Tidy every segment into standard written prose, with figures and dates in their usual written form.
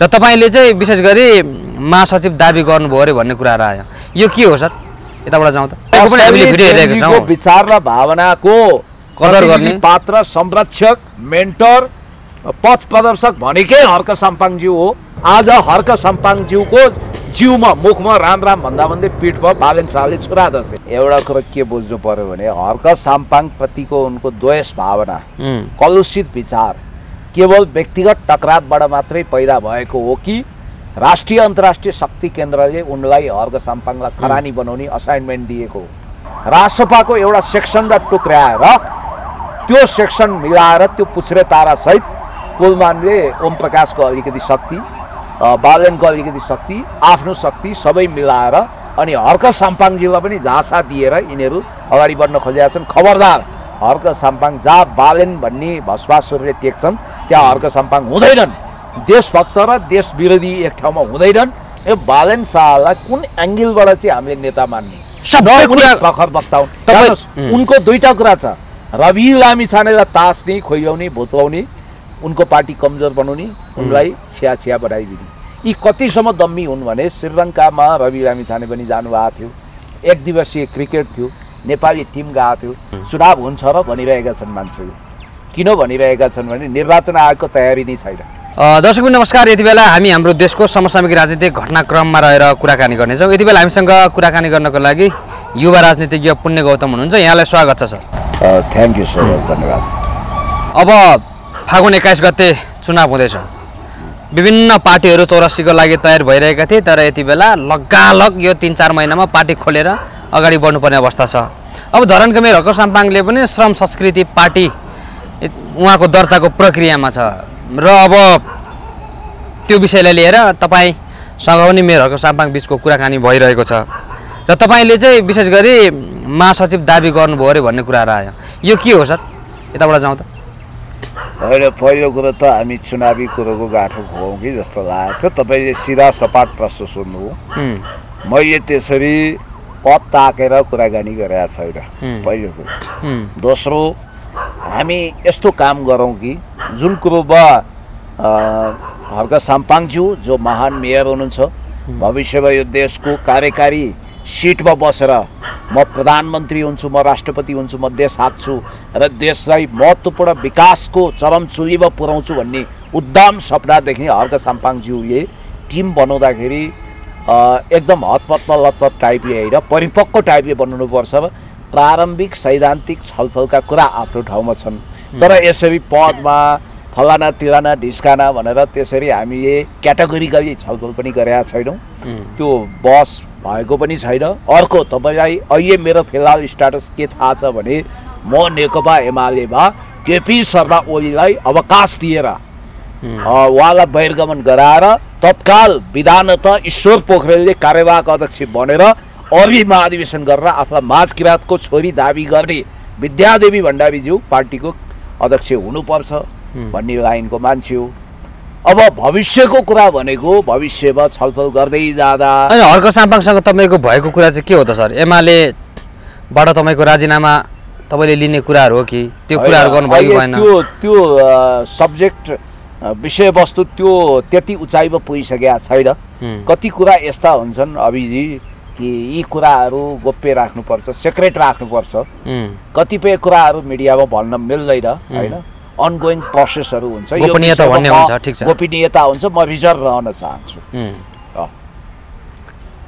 र तपाईले चाहिँ विशेष गरी महासचिव दाबी गर्नुभयो अरे भन्ने कुराहरु आयो। यो के हो सर? यताबाट जाउँ त। पनि हामीले भिडियो हेरेको छौं। विचार र भावनाको कदर गर्ने पात्र, संरक्षक, मेन्टर, पथ प्रदर्शक भनेकै हर्क साम्पाङज्यू हो। आज हर्क साम्पाङज्यूको जिउमा मुखमा राम राम भन्दा भन्दै पीठमा बालेन शाहले छुरा दसे। एउटा कुरा के बुझ्नु पर्यो भने हर्क साम्पाङ प्रतिको उनको द्वेष भावना, कलुषित विचार केवल व्यक्तिगत टकरावबाट मात्रै पैदा भएको हो कि राष्ट्रिय अन्तर्राष्ट्रिय शक्ति केन्द्रले उनलाई हर्क साम्पाङलाई खरानी बनाउने असाइनमेन्ट दिएको हो। रासपाको एउटा सेक्सनलाई टुक्र्याएर त्यो सेक्सन मिलाएर त्यो पुछ्रे तारा सहित कुलमानले ओम प्रकाशको अलिकति शक्ति, बालेनको अलिकति शक्ति, आफ्नो शक्ति सबै मिलाएर अनि हर्क साम्पाङजीलाई पनि झाँसा दिएर यिनीहरू अगाडि बढ्न खोजेका छन्। खबरदार, हर्क साम्पाङ जहाँ बालेन भन्ने भस्मासुरले टेक्छन् त्यहाँ हर्क साम्पाङ हुँदैनन्। देशभक्त र देश विरोधी एक ठाउँमा हुँदैनन्। यो बालेन शाहलाई कुन एङ्गलबाट चाहिँ हामीले नेता मान्ने? सबै कुरा प्रखर बताउँ। उनको दुईटा कुरा छ, रवि लामिछानेलाई तास्ने, खोइलाउने, भुत्लाउने, उनको पार्टी कमजोर बनाउने, उनलाई छ्या बनाइदिने। यी कतिसम्म दम्मी हुन् भने श्रीलङ्कामा रवि लामिछाने पनि जानुभएको थियो, एक दिवसीय क्रिकेट थियो, नेपाली टिम गएको थियो, चुनाव हुन्छ र भनिरहेका छन् मान्छेले। किन भनिरहेका छन् भने निर्वाचन आयोगको तयारी नै छैन। दर्शकहरू नमस्कार, यति बेला हामी हाम्रो देशको समसामयिक राजनीतिक घटनाक्रममा रहेर कुराकानी गर्नेछौँ। यति बेला हामीसँग कुराकानी गर्नको लागि युवा राजनीतिज्ञ पुण्य गौतम हुनुहुन्छ। यहाँलाई स्वागत छ सर। थ्याङ्क यू सर, धन्यवाद। अब फागुन 21 गते चुनाव हुँदैछ। विभिन्न पार्टीहरू 84 को लागि तयार भइरहेका थिए, तर यति बेला लगालग यो 3-4 महिनामा पार्टी खोलेर अगाडि बढ्नुपर्ने अवस्था छ। अब धरनकमेर हर्क साम्पाङले पनि श्रम संस्कृति पार्टी उहाँको दर्ताको प्रक्रियामा छ र अब त्यो विषयलाई लिएर तपाईसँग पनि मेयर हर्क साम्पाङ बिचको कुराकानी भइरहेको छ र तपाईले चाहिँ विशेष गरी महासचिव दाबी गर्नुभयो अरे भन्ने कुराहरु आयो। यो के हो सर? यताबाट जाउँ त। होइन, पहिलो कुरो त हामी चुनावी कुरोको गाँठो खुवाउँ कि जस्तो लागेको थियो। तपाईँले सिधा सपाट प्रश्न सोध्नुभयो। मैले त्यसरी पद ताकेर कुराकानी गरेका छैन, पहिलो कुरो। दोस्रो, हामी यस्तो काम गरौँ कि जुन कुरोमा हर्क साम्पाङज्यू जो महान मेयर हुनुहुन्छ, भविष्यमा यो देशको कार्यकारी सिटमा बसेर म प्रधानमन्त्री हुन्छु, म राष्ट्रपति हुन्छु, म देश हाँक्छु र देशलाई महत्त्वपूर्ण विकासको चरम चुलीमा पुर्याउँछु भन्ने उद्दाम सपना देख्ने हर्क साम्पाङज्यूले टिम बनाउँदाखेरि एकदम हतपतमा लतपत टाइपले होइन, परिपक्व टाइपले बनाउनुपर्छ र प्रारम्भिक सैद्धान्तिक छलफलका कुरा आफ्नो ठाउँमा छन्। तर यसरी पदमा फलाना तिलाना ढिस्काना भनेर त्यसरी हामीले क्याटेगोरिकली छलफल पनि गरेका छैनौँ। त्यो बस भएको पनि छैन। अर्को, तपाईँलाई अहिले मेरो फिलहाल स्ट्याटस के थाहा छ भने म नेकपा एमालेमा केपी शर्मा ओलीलाई अवकाश दिएर उहाँलाई बहिर्गमन गराएर तत्काल विधानतः ईश्वर पोखरेलले कार्यवाहक अध्यक्ष बनेर अरबी महाधिवेशन गरेर आफूलाई माझ किराँतको छोरी दाबी गर्ने विद्यादेवी भण्डारीज्यू पार्टीको अध्यक्ष हुनुपर्छ भन्ने लाइनको मान्छे हो। अब भविष्यको कुरा भनेको भविष्यमा छलफल गर्दै जाँदा हर्क साम्पाङसँग तपाईँको भएको कुरा चाहिँ के हो त सर? एमालेबाट तपाईँको राजीनामा तपाईँले लिने कुराहरू हो कि त्यो कुराहरू गर्नुभयो कि भएन? त्यो सब्जेक्ट विषयवस्तु त्यो त्यति उचाइमा पुगिसकेका छैन। कति कुरा यस्ता हुन्छन् अभिजी कि यी कुराहरू गोप्य राख्नुपर्छ, सेक्रेट राख्नुपर्छ। कतिपय कुराहरू मिडियामा भन्न मिल्दैन, होइन, अनगोइङ प्रोसेसहरू हुन्छ, गोपनीयता भन्ने हुन्छ। ठिक छ, गोपनीयता हुन्छ। म रिजर्भ रहन चाहन्छु।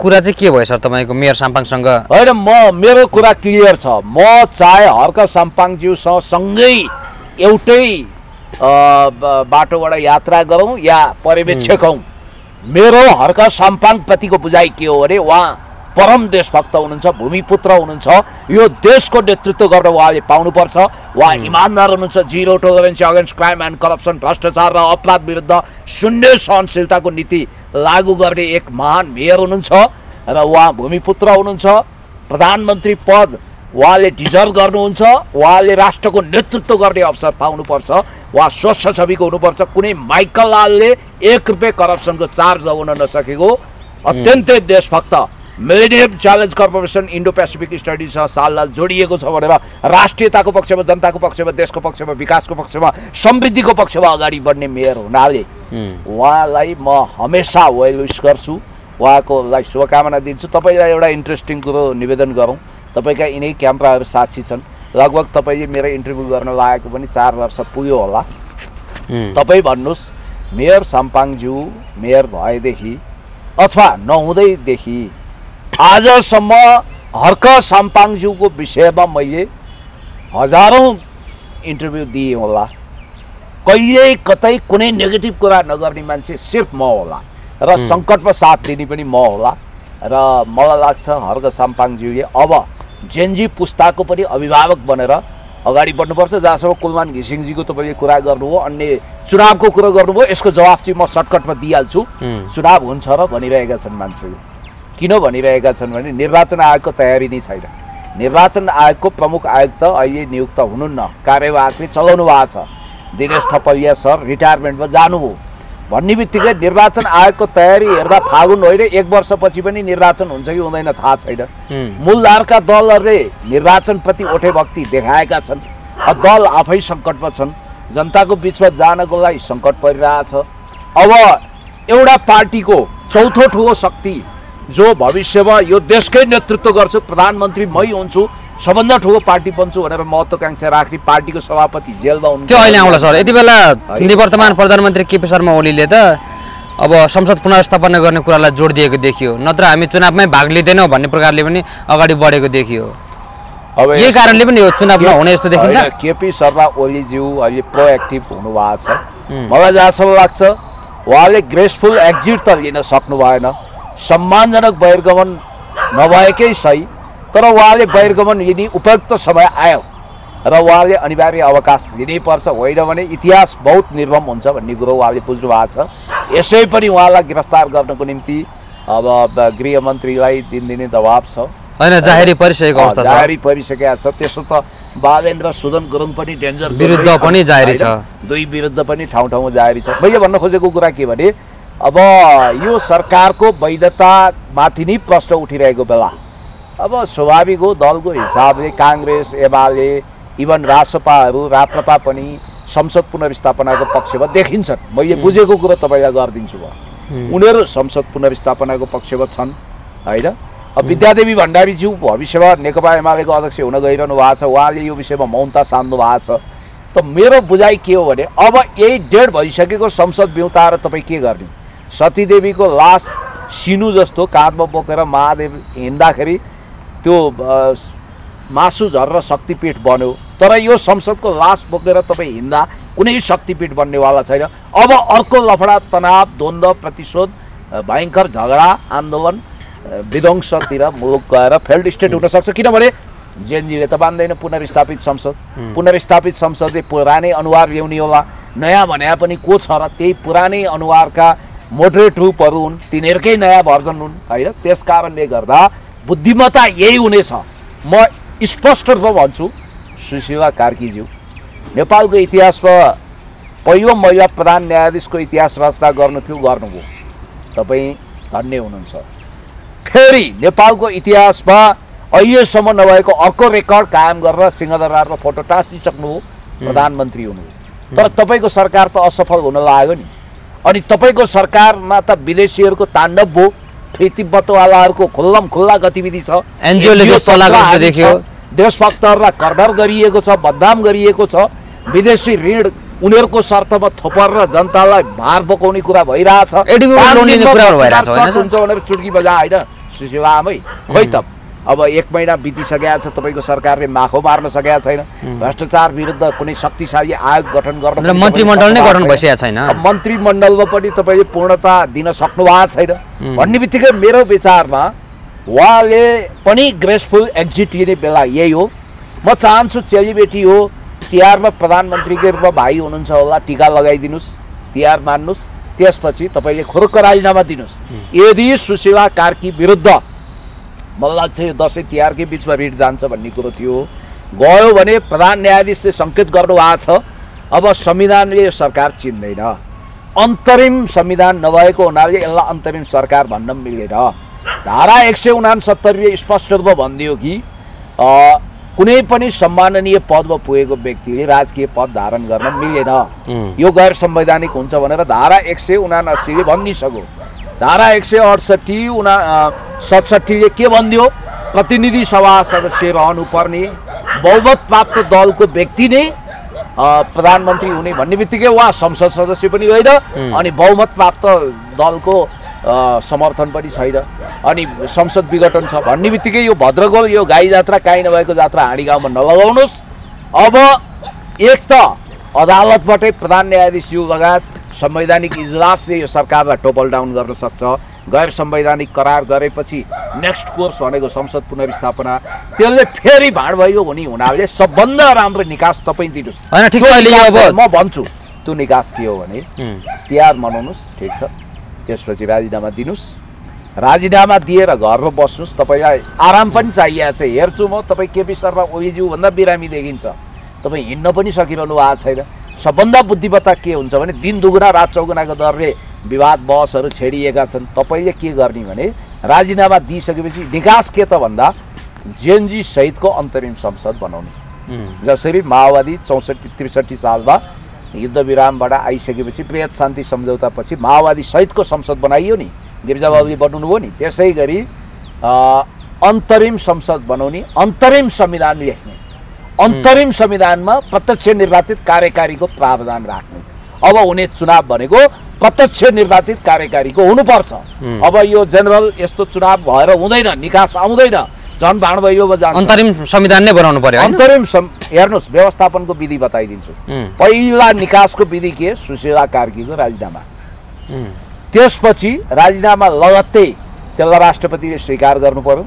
कुरा चाहिँ के भयो सर तपाईँको मेयर साम्पाङसँग? होइन, मेरो कुरा क्लियर छ। म चाहे हर्क साम्पाङज्यूसँग सँगै एउटै बाटोबाट यात्रा गरौँ या पर्यवेक्षक हौँ, मेरो हर्क साम्पाङ प्रतिको बुझाइ के हो भने उहाँ परम देशभक्त हुनुहुन्छ, भूमिपुत्र हुनुहुन्छ। यो देशको नेतृत्व गर्न उहाँले पाउनुपर्छ। उहाँ इमान्दार हुनुहुन्छ, zero tolerance against crime and corruption, भ्रष्टाचार र अपराध विरुद्ध शून्य सहनशीलताको नीति लागू गर्ने एक महान मेयर हुनुहुन्छ र उहाँ भूमिपुत्र हुनुहुन्छ। प्रधानमन्त्री पद उहाँले डिजर्भ गर्नुहुन्छ। उहाँले राष्ट्रको नेतृत्व गर्ने अवसर पाउनुपर्छ। उहाँ स्वच्छ छविको हुनुपर्छ। कुनै माइकल लालले 1 रुपियाँ करप्सनको चार्ज लगाउन नसकेको अत्यन्तै देशभक्त Millennium Challenge Corporation Indo Pacific स्टडिजसँग साललाल जोडिएको छ भनेर राष्ट्रियताको पक्षमा, जनताको पक्षमा, देशको पक्षमा, विकासको पक्षमा, समृद्धिको पक्षमा अगाडि बढ्ने मेयर हुनाले उहाँलाई म हमेसा वेल विस गर्छु, उहाँकोलाई शुभकामना दिन्छु। तपाईँलाई एउटा इन्ट्रेस्टिङ कुरो निवेदन गरौँ, तपाईँका यिनै क्यामेराहरू साक्षी छन्। लगभग तपाईँले मेरो इन्टरभ्यू गर्न लागेको पनि 4 वर्ष पुग्यो होला। तपाईँ भन्नुहोस्, मेयर साम्पाङज्यू मेयर भएदेखि अथवा नहुँदैदेखि आजसम्म हर्क साम्पाङज्यूको विषयमा मैले हजारौँ इन्टरभ्यू दिएँ होला। कहिल्यै कतै कुनै नेगेटिभ कुरा नगर्ने मान्छे सिर्फ म होला र सङ्कटमा साथ दिने पनि म होला। र मलाई लाग्छ हर्क साम्पाङज्यूले अब जेनजी पुस्ताको पनि अभिभावक बनेर अगाडि बढ्नुपर्छ। जहाँसम्म कुलमान घिसिङजीको तपाईँले कुरा गर्नुभयो, अन्य चुनावको कुरा गर्नुभयो, यसको जवाफ चाहिँ म सर्टकटमा दिइहाल्छु। चुनाव हुन्छ र भनिरहेका छन् मान्छेले। किन भनिरहेका छन् भने निर्वाचन आयोगको तयारी नै छैन। निर्वाचन आयोगको प्रमुख आयुक्त अहिले नियुक्त हुनुहुन्न, कार्यवाहकले चलाउनु भएको छ। दिनेश थपलिया सर रिटायरमेन्टमा जानुभयो भन्ने बित्तिकै निर्वाचन आयोगको तयारी हेर्दा फागुन होइन 1 वर्षपछि पनि निर्वाचन हुन्छ कि हुँदैन थाहा छैन। मूलधारका दलहरूले निर्वाचनप्रति ओठे भक्ति देखाएका छन्, दल आफै सङ्कटमा छन्, जनताको बिचमा जानको लागि सङ्कट परिरहेछ। अब एउटा पार्टीको चौथो ठुलो शक्ति जो भविष्यमा यो देशकै नेतृत्व गर्छु, प्रधानमन्त्री मै हुन्छु, सबभन्दा ठुलो पार्टी बन्छु भनेर महत्त्वाकांक्षा राख्ने पार्टीको सभापति जेलमा हुनुहुन्छ। त्यो अहिले आउँला सर। यति बेला निवर्तमान प्रधानमन्त्री केपी शर्मा ओलीले त अब संसद पुनर्स्थापना गर्ने कुरालाई जोड दिएको देखियो, नत्र हामी चुनावमै भाग लिँदैनौँ भन्ने प्रकारले पनि अगाडि बढेको देखियो। अब यही कारणले पनि यो चुनावमा हुने जस्तो देखिन्छ। केपी शर्मा ओलीज्यू अहिले प्रोएक्टिभ हुनुभएको छ। मलाई जहाँसम्म लाग्छ उहाँले ग्रेसफुल एक्जिट त लिन सक्नु भएन, सम्मानजनक बहिर्गमन नभएकै सही, तर उहाँले बहिर्गमन लिने उपयुक्त समय आयो र उहाँले अनिवार्य अवकाश लिनैपर्छ, होइन भने इतिहास बहुत निर्मम हुन्छ भन्ने कुरो उहाँले बुझ्नु भएको छ। यसै पनि उहाँलाई गिरफ्तार गर्नको निम्ति अब गृहमन्त्रीलाई दिनदिनै दबाब छ। होइन, जाहेरी परिसकेको अवस्था छ, जाहेरी परिसकेको छ। त्यसो त बालेन्द्र सुदन गुरुङ पनि डेन्जर विरुद्ध पनि जाहेरी छ, दुई विरुद्ध पनि ठाउँ ठाउँमा जाहेरी छ। मैले भन्न खोजेको कुरा के भने अब यो सरकारको वैधतामाथि नै प्रश्न उठिरहेको बेला अब स्वाभाविक हो, दलको हिसाबले काङ्ग्रेस, एमाले, इभन रासपाहरू, राप्रपा पनि संसद पुनर्स्थापनाको पक्षमा देखिन्छन्। मैले बुझेको कुरो तपाईँलाई गरिदिन्छु म, उनीहरू संसद पुनर्स्थापनाको पक्षमा छन् होइन। अब विद्यादेवी भण्डारीज्यू भविष्यमा नेकपा एमालेको अध्यक्ष हुन गइरहनु भएको छ, उहाँले यो विषयमा मौनता सान्नु भएको छ। त मेरो बुझाइ के हो भने अब यही डेढ भइसकेको संसद बिउताएर तपाईँ के गर्ने? सतीदेवीको लास सिनु जस्तो काँधमा बोकेर महादेव हिँड्दाखेरि त्यो मासु झरेर शक्तिपीठ बन्यो, तर यो संसदको लास बोकेर तपाईँ हिँड्दा कुनै शक्तिपीठ बन्नेवाला छैन। अब अर्को लफडा, तनाव, द्वन्द्व, प्रतिशोध, भयङ्कर झगडा, आन्दोलन, विध्वंसतिर मुलुक गएर फेल्ड स्टेट हुनसक्छ। किनभने जेएनजीले त बान्दैन पुनर्स्थापित संसद। पुनर्स्थापित संसदले पुरानै अनुहार ल्याउने होला, नयाँ भने पनि को छ र त्यही पुरानै अनुहारका मोडरेट रूपहरू हुन्, तिनीहरूकै नयाँ भर्जन हुन् होइन। त्यस कारणले गर्दा बुद्धिमत्ता यही हुनेछ। म स्पष्ट रूपमा भन्छु, सुशीला कार्कीज्यू नेपालको इतिहासमा पहिलो महिला प्रधान न्यायाधीशको इतिहास रचना गर्नु थियो, गर्नुभयो, तपाईँ धन्य हुनुहुन्छ। फेरि नेपालको इतिहासमा अहिलेसम्म नभएको अर्को रेकर्ड कायम गरेर सिंहदरबारमा फोटो टाँसिसक्नुभयो, प्रधानमन्त्री हुनुभयो। तर तपाईँको सरकार त असफल हुन लाग्यो नि। अनि तपाईँको सरकारमा त विदेशीहरूको ताण्डव भयो, तिब्बतवालाहरूको खुल्लम खुल्ला गतिविधि छ, देशभक्तहरूलाई करदर गरिएको छ, बदनाम गरिएको छ, विदेशी ऋण उनीहरूको शर्तमा थोपर र जनतालाई भार बोकाउने कुरा भइरहेछ भनेर चुड्की बजा होइन सुशीला आमै। खोइ त अब 1 महिना बितिसकेको छ, तपाईँको सरकारले माखो मार्न सकेका छैन, भ्रष्टाचार विरुद्ध कुनै शक्तिशाली आयोग गठन गर्न मन्त्रीमण्डल नै गठन भइसकेको छैन, मन्त्रीमण्डलमा पनि तपाईँले पूर्णता दिन सक्नु भएको छैन भन्ने बित्तिकै मेरो विचारमा उहाँले पनि ग्रेसफुल एक्जिट लिने बेला यही हो। म चाहन्छु चेलीबेटी हो, तिहारमा प्रधानमन्त्रीको रूपमा भाइ हुनुहुन्छ होला, टिका लगाइदिनुहोस्, तिहार मान्नुहोस्, त्यसपछि तपाईँले खुरुक्क राजीनामा दिनुहोस्। यदि सुशीला कार्की विरुद्ध मलाई लाग्छ यो दसैँ तिहारकै बिचमा रिट जान्छ भन्ने कुरो थियो, गयो भने प्रधान न्यायाधीशले सङ्केत गर्नुभएको छ अब संविधानले यो सरकार चिन्दैन, अन्तरिम संविधान नभएको हुनाले यसलाई अन्तरिम सरकार भन्न मिलेन। धारा 169ले स्पष्ट रूपमा भनिदियो कि कुनै पनि सम्माननीय पदमा पुगेको व्यक्तिले राजकीय पद धारण गर्न मिलेन, यो गैर संवैधानिक हुन्छ भनेर धारा 179ले भनिदिसक्यो। धारा 168-67ले के भनिदियो? प्रतिनिधि सभा सदस्य रहनुपर्ने, बहुमत प्राप्त दलको व्यक्ति नै प्रधानमन्त्री हुने भन्ने बित्तिकै उहाँ संसद सदस्य पनि होइन अनि बहुमत प्राप्त दलको समर्थन पनि छैन अनि संसद विघटन छ भन्ने बित्तिकै यो भद्रगोल, यो गाई जात्रा, काहीँ नभएको जात्रा हाँडी गाउँमा नलगाउनुहोस्। अब एक त अदालतबाटै प्रधान न्यायाधीशज्यू लगायत संवैधानिक इजलासले यो सरकारलाई टोपल डाउन गर्न सक्छ। गैर संवैधानिक करार गरेपछि नेक्स्ट कोर्स भनेको संसद पुनर्स्थापना, त्यसले फेरि भाँड भयो हुने हुनाले सबभन्दा राम्रो निकास तपाईँ दिनुहोस्। हैन ठीक छ, अहिले अब म भन्छु त्यो निकास के हो भने तिहार मनाउनुहोस्, ठिक छ, त्यसपछि राजीनामा दिनुहोस्, राजीनामा दिएर घरमा बस्नुहोस्। तपाईँलाई आराम पनि चाहिएको छ। हेर्छु म तपाईँ केपी शर्मा ओलीज्यू भन्दा बिरामी देखिन्छ, तपाईँ हिँड्न पनि सकिरहनु भएको छैन। सबभन्दा बुद्धिमत्ता के हुन्छ भने दिन दुगुना रात चौगुनाको दरले विवाद बहसहरू छेडिएका छन्। तपाईँले के गर्ने भने राजीनामा दिइसकेपछि निकास के त भन्दा जेएनजी सहितको अन्तरिम संसद बनाउने, जसरी माओवादी 64-63 सालमा युद्धविरामबाट आइसकेपछि प्रेत शान्ति सम्झौतापछि माओवादी सहितको संसद बनाइयो नि, गिरिजाबाबुले बनाउनु भयो नि, त्यसै गरी अन्तरिम संसद बनाउने, अन्तरिम संविधान लेख्ने, अन्तरिम संविधानमा प्रत्यक्ष निर्वाचित कार्यकारीको प्रावधान राख्ने। अब हुने चुनाव भनेको प्रत्यक्ष निर्वाचित कार्यकारीको हुनुपर्छ। अब यो जेनरल यस्तो चुनाव भएर हुँदैन, निकास आउँदैन, झन् भाँड भइयो जान्छ। अन्तरिम संविधान नै बनाउनु पर्यो। अन्तरिम हेर्नुहोस्, व्यवस्थापनको विधि बताइदिन्छु। पहिला निकासको विधि के? सुशीला कार्कीको राजीनामा, त्यसपछि राजीनामा लगत्तै त्यसलाई राष्ट्रपतिले स्वीकार गर्नु पर्यो,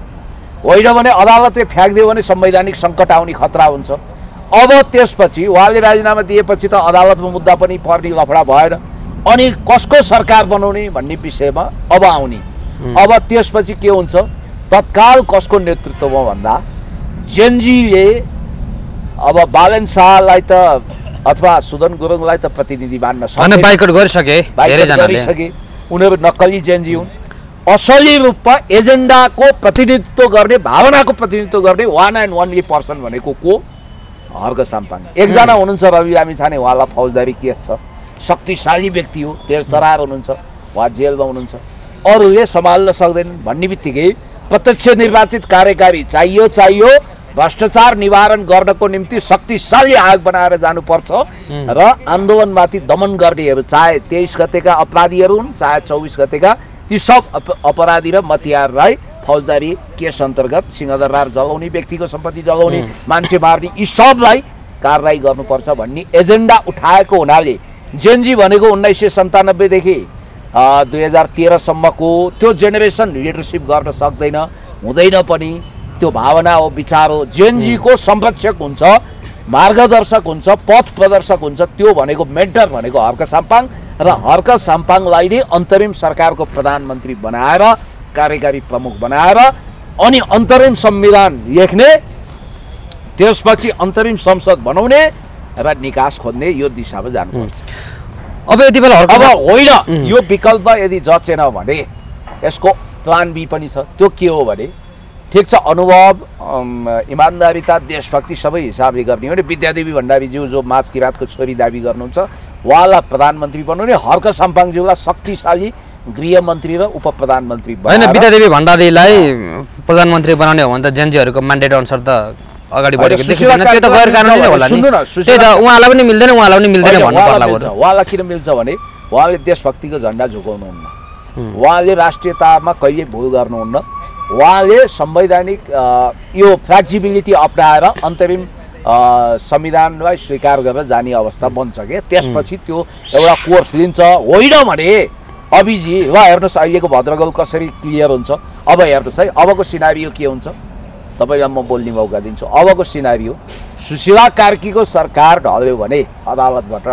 होइन भने अदालतले फ्याँकिदियो भने संवैधानिक सङ्कट आउने खतरा हुन्छ। अब त्यसपछि उहाँले राजीनामा दिएपछि त अदालतमा मुद्दा पनि पर्ने लफडा भएन, अनि कसको सरकार बनाउने भन्ने विषयमा अब आउने। अब त्यसपछि के हुन्छ? तत्काल कसको नेतृत्वमा भन्दा जेएनजीले अब बालन शाहलाई त अथवा सुदन गुरुङलाई त प्रतिनिधि मान्न गरिसके, उनीहरू नक्कली जेएनजी हुन्। असली रूपमा एजेन्डाको प्रतिनिधित्व गर्ने, भावनाको प्रतिनिधित्व गर्ने वान एन्ड ओन्ली पर्सन भनेको को? हर्क साम्पाङ। एकजना हुनुहुन्छ रवि लामिछाने, उहाँलाई फौजदारी केस छ, शक्तिशाली व्यक्ति हो, तेज तरार हुनुहुन्छ, उहाँ जेलमा हुनुहुन्छ, अरूले सम्हाल्न सक्दैनन् भन्ने बित्तिकै प्रत्यक्ष निर्वाचित कार्यकारी चाहियो, भ्रष्टाचार निवारण गर्नको निम्ति शक्तिशाली आयोग बनाएर जानुपर्छ र आन्दोलनमाथि दमन गर्नेहरू, चाहे 23 गतेका अपराधीहरू हुन्, चाहे 24 गतेका, ती सब अपराधी र मतियारलाई फौजदारी केस अन्तर्गत सिंहदरबार जलाउने, व्यक्तिको सम्पत्ति जलाउने, मान्छे मार्ने, यी सबलाई कारवाही गर्नुपर्छ भन्ने एजेन्डा उठाएको हुनाले जेएनजी भनेको 1997 देखि 2013 सम्मको त्यो जेनेरेसन लिडरसिप गर्न सक्दैन, हुँदैन पनि। त्यो भावना हो, विचार हो। जेएनजी को संरक्षक हुन्छ, मार्गदर्शक हुन्छ, पथ प्रदर्शक हुन्छ, त्यो भनेको मेन्टर भनेको हर्क साम्पाङ र हर्क साम्पाङलाई नै अन्तरिम सरकारको प्रधानमन्त्री बनाएर, कार्यकारी प्रमुख बनाएर अनि अन्तरिम संविधान लेख्ने, त्यसपछि अन्तरिम संसद बनाउने र निकास खोज्ने, यो दिशामा जानुपर्छ। अब यति बेला अब होइन, यो विकल्प यदि जचेन भने यसको प्लान बी पनि छ। त्यो के हो भने, ठिक छ, अनुभव, इमान्दारिता, देशभक्ति सबै हिसाबले गर्ने हो भने विद्यादेवी भण्डारीज्यू जो माझ किराँतको छोरी दाबी गर्नुहुन्छ, उहाँलाई प्रधानमन्त्री बनाउने, हर्क साम्पाङज्यूलाई शक्तिशाली गृहमन्त्री र उप प्रधानमन्त्री होइन। विद्यादेवी भण्डारीलाई प्रधानमन्त्री बनाउने हो भने त जेएनजीहरूको म्यान्डेट अनुसार त अगाडि बढेको देखिदैन, त्यो त गैर कानुनी नै होला नि। त्यही त उहाँलाई पनि मिल्दैन, उहाँलाई पनि मिल्दैन भन्नु पर्ला। उहाँलाई किन मिल्छ भने उहाँले देशभक्तिको झन्डा झुकाउनुहुन्न, उहाँले राष्ट्रियतामा कहिले भुल गर्नुहुन्न, उहाँले संवैधानिक यो फ्लेक्सिबिलिटी अप्नाएर अन्तरिम संविधानलाई स्वीकार गरेर जाने अवस्था बन्छ के। त्यसपछि त्यो एउटा कोर्स लिन्छ, होइन भने अभिजी ल हेर्नुहोस् अहिलेको भद्रगोल कसरी क्लियर हुन्छ। अब हेर्नुहोस् है, अबको सिनारियो के हुन्छ, तपाईँलाई म बोल्ने मौका दिन्छु। अबको सिनारियो, सुशीला कार्कीको सरकार ढल्यो भने अदालतबाट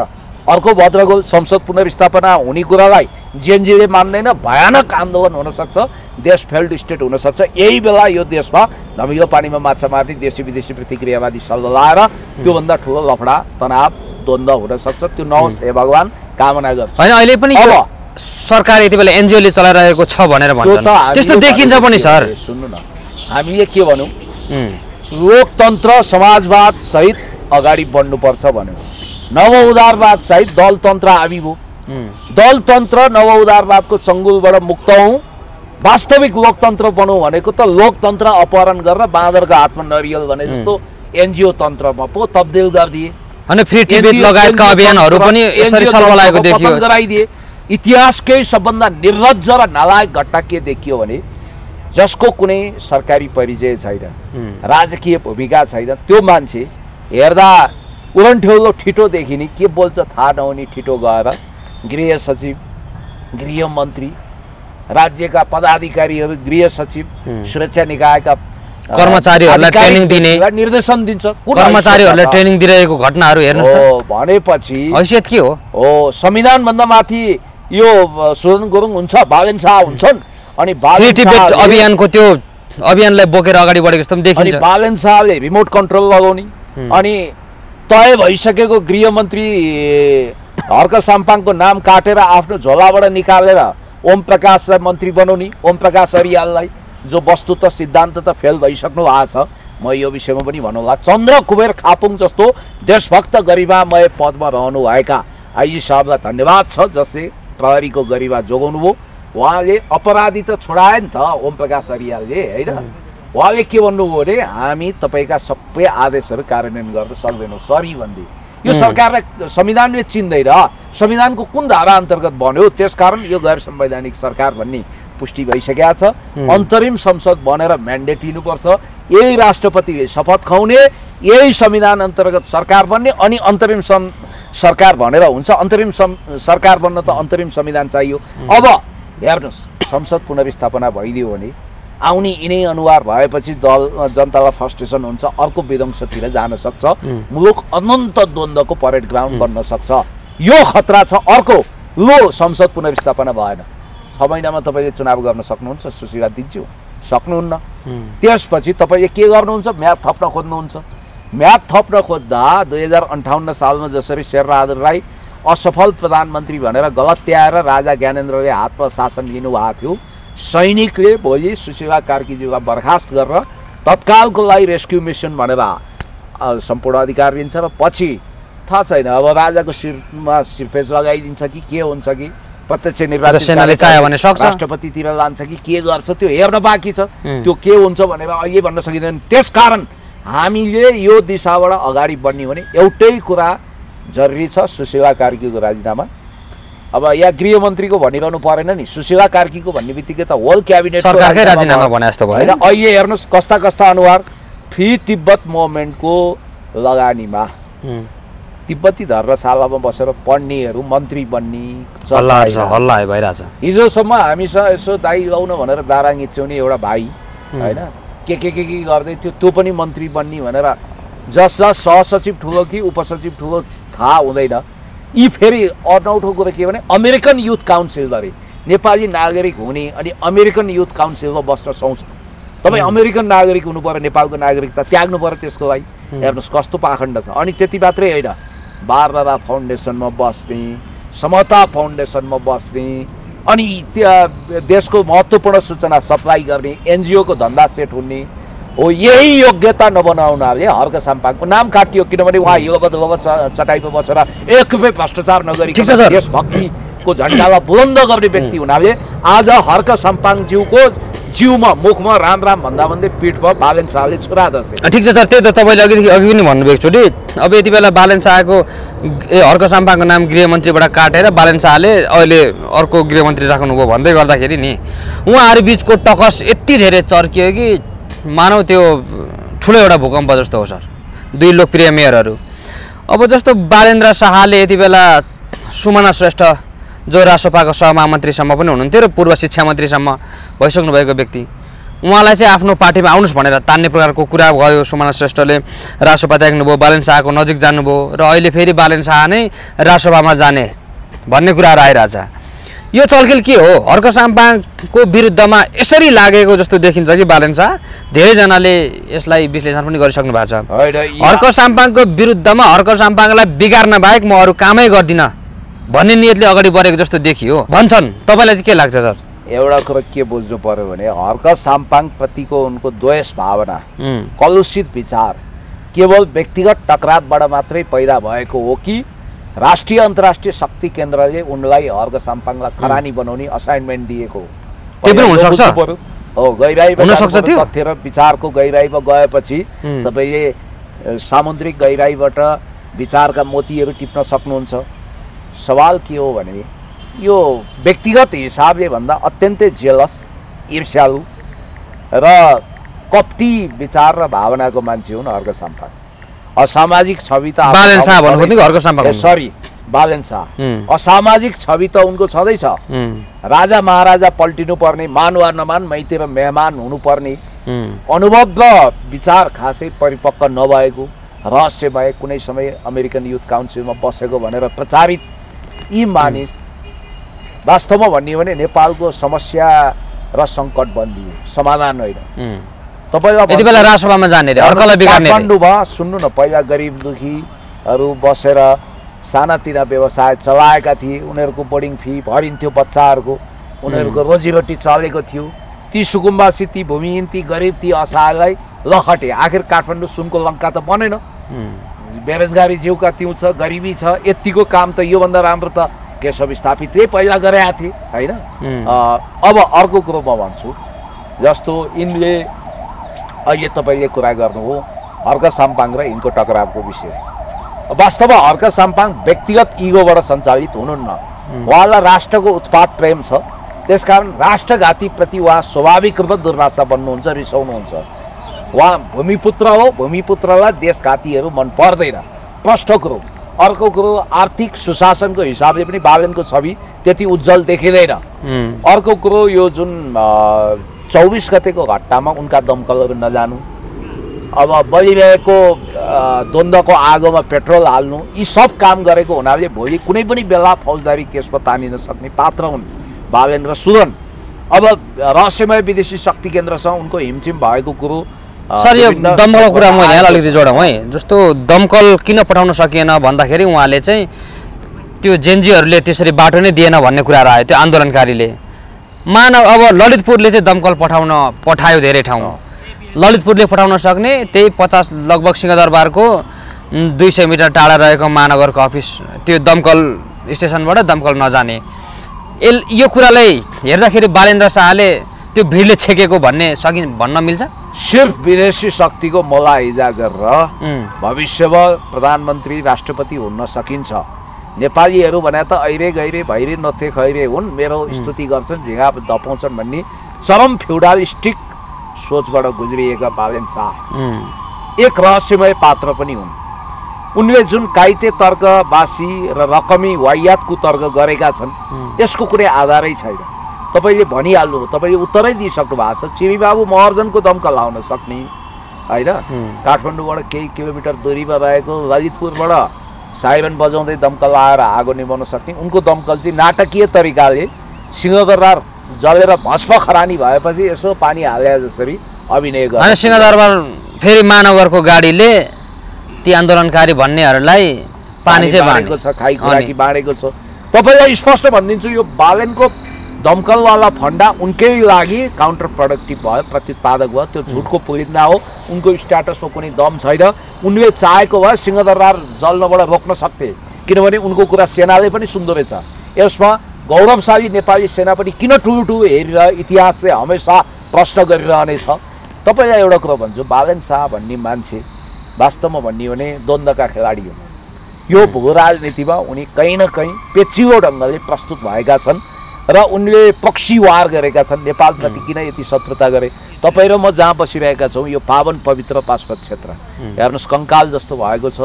अर्को भद्रगोल संसद पुनर्स्थापना हुने कुरालाई जेएनजीले मान्दैन, भयानक आन्दोलन हुनसक्छ, देश फेल्ड स्टेट हुनसक्छ। यही बेला यो देशमा धमिलो पानीमा माछा मार्ने देशी विदेशी प्रतिक्रियावादी सल्लाह लाएर त्योभन्दा ठुलो लफडा, तनाव, द्वन्द्व हुनसक्छ। त्यो नहोस् हे भगवान्, कामना गर्छु। होइन अहिले पनि अब सरकार यति बेला एनजिओले चलाइरहेको छ भनेर भन्छन् त्यस्तो देखिन्छ पनि सर सुन्नु न हामीले के भनौँ लोकतन्त्र समाजवाद सहित अगाडि बढ्नुपर्छ भन्यो नव उदारवाद सहित दलतन्त्र हामी भयो दलतन्त्र नव उदारवादको चङ्गुलबाट मुक्त हौँ वास्तविक लोकतन्त्र बनौँ भनेको त लोकतन्त्र अपहरण गरेर बाँदरको हातमा नरियल भने जस्तो एनजिओ तन्त्रमा पो तब्दिल गरिदिए अनि फ्री टिबेट लगायतका अभियानहरू पनि यसरी सल्लाहको देखियो गराइदिए इतिहासकै सबभन्दा निर्लज्ज र नालायक घटना के देखियो भने जसको कुनै सरकारी परिचय छैन राजकीय भूमिका छैन त्यो मान्छे हेर्दा उलन्ठेउलो ठिटो देखिने के बोल्छ थाहा नहुने ठिटो गएर गृह सचिव गृहमन्त्री राज्यका पदाधिकारीहरू गृह सचिव सुरक्षा निकायका कर्मचारीहरूलाई ट्रेनिङ दिने निर्देशन दिन्छ कर्मचारीहरूलाई ट्रेनिङ दिइरहेको घटनाहरू हेर्नु भनेपछि हैसियत के हो संविधान भन्दा माथि यो सुदन गुरुङ हुन्छ बालेन शाह हुन्छन् अनि फ्री टिबेट अभियानको त्यो अभियानलाई बोकेर अगाडि बढेको जस्तो देखिन्छ अनि बालेन शाहले रिमोट कन्ट्रोल लगाउने अनि तय भइसकेको गृहमन्त्री हर्क साम्पाङको नाम काटेर आफ्नो झोलाबाट निकालेर ओम प्रकाशलाई मन्त्री बनाउने ओम प्रकाश अरियाललाई जो वस्तुतः सिद्धान्त त फेल भइसक्नु भएको छ म यो विषयमा पनि भनौँला चन्द्र कुबेर खापुङ जस्तो देशभक्त गरिमामय पदमा रहनुभएका आइजी साहबलाई धन्यवाद छ जसले प्रहरीको गरिमा जोगाउनु भयो उहाँले अपराधी त छोडाए नि त ओम प्रकाश अरियालले होइन उहाँले के भन्नुभयो भने हामी तपाईँका सबै आदेशहरू कार्यान्वयन गर्न सक्दैनौँ सरी भन्दै यो सरकारलाई संविधानले चिन्दैन संविधानको कुन धारा अन्तर्गत बन्यो त्यसकारण यो गैर संवैधानिक सरकार भन्ने पुष्टि भइसकेको छ अन्तरिम संसद बनेर म्यान्डेट लिनुपर्छ यही राष्ट्रपतिले शपथ खुवाउने यही संविधान अन्तर्गत सरकार बन्ने अनि अन्तरिम सरकार भनेर हुन्छ अन्तरिम सरकार बन्न त अन्तरिम संविधान चाहियो अब हेर्नुहोस् संसद पुनर्स्थापना भइदियो भने आउने यिनै अनुहार भएपछि दल जनतालाई फ्रस्ट्रेसन हुन्छ अर्को विध्वंसतिर जान सक्छ मुलुक अनन्त द्वन्द्वको परेड ग्राउन्ड बन्न सक्छ यो खतरा छ अर्को लो संसद पुनर्स्थापना भएन 6 महिनामा तपाईँले चुनाव गर्न सक्नुहुन्छ सुशीला दिन्छु सक्नुहुन्न त्यसपछि तपाईँले के गर्नुहुन्छ म्याद थप्न खोज्नुहुन्छ म्याद थप्न खोज्दा 2058 सालमा जसरी शेरबहादुर राई असफल प्रधानमन्त्री भनेर गलत्याएर राजा ज्ञानेन्द्रले हातमा शासन लिनुभएको थियो सैनिकले भोलि सुशीला कार्कीज्यूलाई बर्खास्त गरेर तत्कालको लागि रेस्क्यु मिसन भनेर सम्पूर्ण अधिकार लिन्छ र पछि थाहा छैन अब राजाको शिरमा सिरफेस लगाइदिन्छ कि के हुन्छ कि प्रत्यक्ष निर्वाचित राष्ट्रपतितिर लान्छ कि के गर्छ त्यो हेर्न बाँकी छ त्यो के हुन्छ भनेर अहिले भन्न सकिँदैन त्यसकारण हामीले यो दिशाबाट अगाडि बढ्ने भने एउटै कुरा जरुरी छ सुशीला कार्कीको राजीनामा अब यहाँ गृहमन्त्रीको भनिरहनु परेन नि सुशीला कार्कीको भन्ने बित्तिकै त होल क्याबिनेट सरकारकै राजीनामा भने जस्तो भयो अहिले हेर्नुहोस् कस्ता कस्ता अनुहार फ्री तिब्बत मुभमेन्टको लगानीमा तिब्बती धर्मशालामा बसेर पढ्नेहरू मन्त्री बन्ने हल्ला भइरहेछ हिजोसम्म हामीसँग यसो दाइ लाउन भनेर दाराङ इच्छ्याउने एउटा भाइ होइन के गर्दै थियो त्यो पनि मन्त्री बन्ने भनेर जस सहसचिव ठुलो कि उपसचिव ठुलो थाहा हुँदैन यी फेरि अनौठो कुरो के भने अमेरिकन युथ काउन्सिल गरे नेपाली नागरिक हुने अनि अमेरिकन युथ काउन्सिलमा बस्न सुहाउँछ तपाईँ अमेरिकन नागरिक हुनु पर्यो नेपालको नागरिकता त्याग्नु पर्यो त्यसको लागि हेर्नुहोस् कस्तो पाखण्ड छ अनि त्यति मात्रै होइन बारबारा फाउन्डेसनमा बस्ने समता फाउन्डेसनमा बस्ने अनि देशको महत्त्वपूर्ण सूचना सप्लाई गर्ने एनजिओको धन्दा सेट हुने हो यही योग्यता नबनाउनाले हर्क साम्पाङको नाम काटियो किनभने उहाँ हिलोबदलोमा चटाइमा बसेर एक रुपियाँ भ्रष्टाचार नगरिकन देशभक्तिको झन्डालाई बुलन्द गर्ने व्यक्ति हुनाले आज हर्क साम्पाङज्यूको जिउमा मुखमा राम राम भन्दा भन्दै पिठमा बालेन शाहले छुरा दर्शे ठिक छ सर त्यही त तपाईँले अघि पनि भन्नुभएको एकचोटि अब यति बेला बालेन शाहको हर्क साम्पाङको नाम गृहमन्त्रीबाट काटेर बालेन शाहले अहिले अर्को गृहमन्त्री राख्नुभयो भन्दै गर्दाखेरि नि उहाँहरू बिचको टकस यति धेरै चर्कियो कि मानौ त्यो ठुलो एउटा भूकम्प जस्तो हो सर दुई लोकप्रिय मेयरहरू अब जस्तो बालेन्द्र शाहले यति बेला सुमना श्रेष्ठ जो रासोपाको सहमहामन्त्रीसम्म पनि हुनुहुन्थ्यो र पूर्व शिक्षा मन्त्रीसम्म भइसक्नु भएको व्यक्ति उहाँलाई चाहिँ आफ्नो पार्टीमा आउनुहोस् भनेर तान्ने प्रकारको कुरा भयो सुमना श्रेष्ठले रासोपा त्याग्नुभयो बालेन शाहको नजिक जानुभयो र अहिले फेरि बालेन शाह नै रासोपामा जाने भन्ने कुराहरू आइरहेछ यो चलखेल के हो हर्क साम्पाङको विरुद्धमा यसरी लागेको जस्तो देखिन्छ कि बालेन शाह धेरैजनाले यसलाई विश्लेषण पनि गरिसक्नु भएको छ हर्क साम्पाङको विरुद्धमा हर्क साम्पाङलाई बिगार्न बाहेक म अरू कामै गर्दिनँ भन्ने नियतले अगाडि बढेको जस्तो देखियो भन्छन्। तपाईँलाई चाहिँ के लाग्छ सर? एउटा कुरो के बुझ्नु पर्यो भने हर्क साम्पाङ प्रतिको उनको द्वेष भावना, कलुषित विचार केवल व्यक्तिगत टकरावबाट मात्रै पैदा भएको हो कि राष्ट्रिय अन्तर्राष्ट्रिय शक्ति केन्द्रले उनलाई हर्क साम्पाङलाई खरानी बनाउने असाइनमेन्ट दिएको हो? त्यो पनि हुन सक्छ। हो, गहिराईमा हुन सक्छ। त्यो तथ्य र विचारको गहिराईमा गएपछि तपाईँले सामुद्रिक गहिराईबाट विचारका मोतीहरू टिप्न सक्नुहुन्छ। सवाल के हो भने यो व्यक्तिगत हिसाबले भन्दा अत्यन्तै जेलस, ईर्ष्यालु र कप्टी विचार र भावनाको मान्छे हुन् हर्क साम्पाङ। असामाजिक छवि त बालेन शाह भन्नुभयो हर्क साम्पाङ, सरी बालेन शाह। असामाजिक छवि त उनको छँदैछ। राजा महाराजा पल्टिनु पर्ने, मान वा नमान, माइती र मेहमान हुनुपर्ने अनुभव र विचार खासै परिपक्व नभएको, रहस्यमय, कुनै समय अमेरिकन युथ काउन्सिलमा बसेको भनेर प्रचारित यी मानिस वास्तवमा भन्ने हो भने नेपालको समस्या र सङ्कट बन्दियो, समाधान होइन। तपाईँलाई यति बेला राष्ट्रसभामा जाने रे, अर्कालाई बिगार्ने रे। काठमाडौँमा सुन्नु न, पहिला गरिब दुखीहरू बसेर सानातिना व्यवसाय चलाएका थिए, उनीहरूको बोर्डिङ फी भरिन्थ्यो बच्चाहरूको, उनीहरूको रोजीरोटी चलेको थियो। ती सुकुम्बासी, ती भूमिहीन, ती गरिब, ती असहायलाई लखटे। आखिर काठमाडौँ सुनको लङ्का त बनेन। बेरोजगारी जिउका तिउ छ, गरिबी छ, यतिको काम त योभन्दा राम्रो त केशव स्थापितले पहिला गरेका थिए होइन। अब अर्को कुरो म भन्छु, जस्तो यिनले अहिले तपाईँले कुरा गर्नु हो हर्क साम्पाङ र यिनको टकरावको विषय। वास्तवमा हर्क साम्पाङ व्यक्तिगत इगोबाट सञ्चालित हुनुहुन्न, उहाँलाई राष्ट्रको उत्पाद प्रेम छ। त्यसकारण राष्ट्रघातीप्रति उहाँ स्वाभाविक रूपमा दुर्नासा बन्नुहुन्छ, रिसाउनुहुन्छ। उहाँ भूमिपुत्र हो, भूमिपुत्रलाई देशघातीहरू मन पर्दैन, प्रष्ट कुरो। अर्को कुरो, आर्थिक सुशासनको हिसाबले पनि बालेनको छवि त्यति उज्जवल देखिँदैन। अर्को कुरो, यो जुन 24 गतेको घटनामा उनका दमकलहरू नजानु, अब बलिरहेको द्वन्द्वको आगोमा पेट्रोल हाल्नु, यी सब काम गरेको हुनाले भोलि कुनै पनि बेला फौजदारी केसमा तानिन सक्ने पात्र हुन् बालेन र सुदन। अब रहस्यमय विदेशी शक्ति केन्द्रसँग उनको हिमचिम भएको कुरो। सर, यो दमकलको कुरा म यहाँ अलिकति जोडौँ है। जस्तो दमकल किन पठाउन सकिएन भन्दाखेरि उहाँले चाहिँ त्यो जेन्जीहरूले त्यसरी बाटो नै दिएन भन्ने कुराहरू आयो त्यो आन्दोलनकारीले। अब ललितपुरले चाहिँ दमकल पठायो धेरै ठाउँ। ललितपुरले पठाउन सक्ने त्यही 50 लगभग सिंहदरबारको 200 मिटर टाढा रहेको महानगरको अफिस, त्यो दमकल स्टेसनबाट दमकल नजाने। यो कुरालाई हेर्दाखेरि बालेन्द्र शाहले त्यो भिडले छेकेको भन्न मिल्छ? सिर्फ विदेशी शक्तिको मोलाइजा गरेर भविष्यमा प्रधानमन्त्री राष्ट्रपति हुन सकिन्छ। नेपालीहरू भने त ऐरे गैरे भैरे नथे खैरे हुन्, मेरो स्तुति गर्छन्, झिँगा दपाउँछन् भन्ने चरम फ्युडालिस्टिक सोचबाट गुज्रिएका बालेन शाह एक रहस्यमय पात्र पनि हुन्। उनले जुन काइते तर्कवासी र रकमी वायात कुतर्क गरेका छन् यसको कुनै आधारै छैन। तपाईँले भनिहाल्नु, तपाईँले उत्तरै दिइसक्नु भएको छ। चिरीबाबु महर्जनको दमकल लाउन सक्ने होइन, काठमाडौँबाट केही किलोमिटर दूरीमा रहेको ललितपुरबाट साइरन बजाउँदै दमकल लाएर आगो निभाउन सक्ने उनको दमकल चाहिँ नाटकीय तरिकाले सिंहदरबार जलेर भस्म खरानी भएपछि यसो पानी हाले जसरी अभिनय गर्छ। सिंहदरबार फेरि महानगरको गाडीले ती आन्दोलनकारी भन्नेहरूलाई पानी चाहिँ बाँडेको छ, खाइखुराकी बाँडेको छ। तपाईँलाई स्पष्ट भनिदिन्छु, यो बालेनको दमकलवाला फन्डा उनकै लागि काउन्टर प्रोडक्टिभ भयो, प्रत्युत्पादक भयो। त्यो झुटको पुलिन्दा हो, उनको स्ट्याटसमा कुनै दम छैन। उनले चाहेको भए सिंहदरबार जल्नबाट रोक्न सक्थे, किनभने उनको कुरा सेनाले पनि सुन्दो रहेछ। यसमा गौरवशाली नेपाली सेना पनि किन ठुलो हेरेर इतिहासले हमेसा प्रश्न गरिरहनेछ। तपाईँलाई एउटा कुरो भन्छु, बालेन शाह भन्ने मान्छे वास्तवमा भन्ने हो भने द्वन्द्वका खेलाडी हुन्। यो भू राजनीतिमा उनी कहीँ न कहीँ पेचिलो ढङ्गले प्रस्तुत भएका छन् र उनले पक्षीवार गरेका छन्। नेपालप्रति किन यति शत्रुता गरे? तपाईँ र म जहाँ बसिरहेका छौँ यो पावन पवित्र पाशुपत क्षेत्र हेर्नुहोस्, कङ्काल जस्तो भएको छ।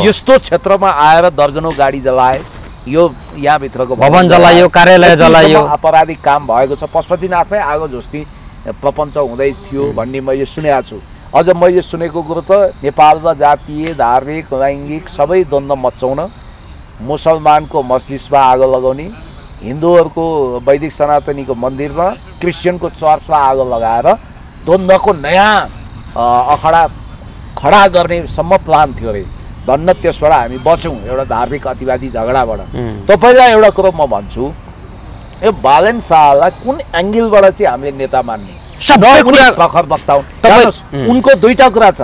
यस्तो क्षेत्रमा आएर दर्जनौँ गाडी जलाए, यो यहाँभित्रको भवन जलायो, कार्यालय जलायो, अपराधिक काम भएको छ। पशुपतिनाथमै आगो झुस्ती प्रपञ्च हुँदै थियो भन्ने मैले सुनेको छु। अझ मैले सुनेको कुरो त नेपालमा जातीय, धार्मिक, लैङ्गिक सबै द्वन्द्व मचाउन मुसलमानको मस्जिदमा आगो लगाउने, हिन्दूहरूको वैदिक सनातनीको मन्दिरमा, क्रिस्चियनको चर्चमा आगो लगाएर द्वन्द्वको नयाँ अखडा खडा गर्नेसम्म प्लान थियो अरे। धन्न त्यसबाट हामी बच्यौँ एउटा धार्मिक अतिवादी झगडाबाट। तपाईँलाई एउटा कुरो म भन्छु, यो बालेन शाहलाई कुन एङ्गलबाट चाहिँ हामीले नेता मान्ने? प्रखर वक्ता हुन्। उनको दुईटा कुरा छ,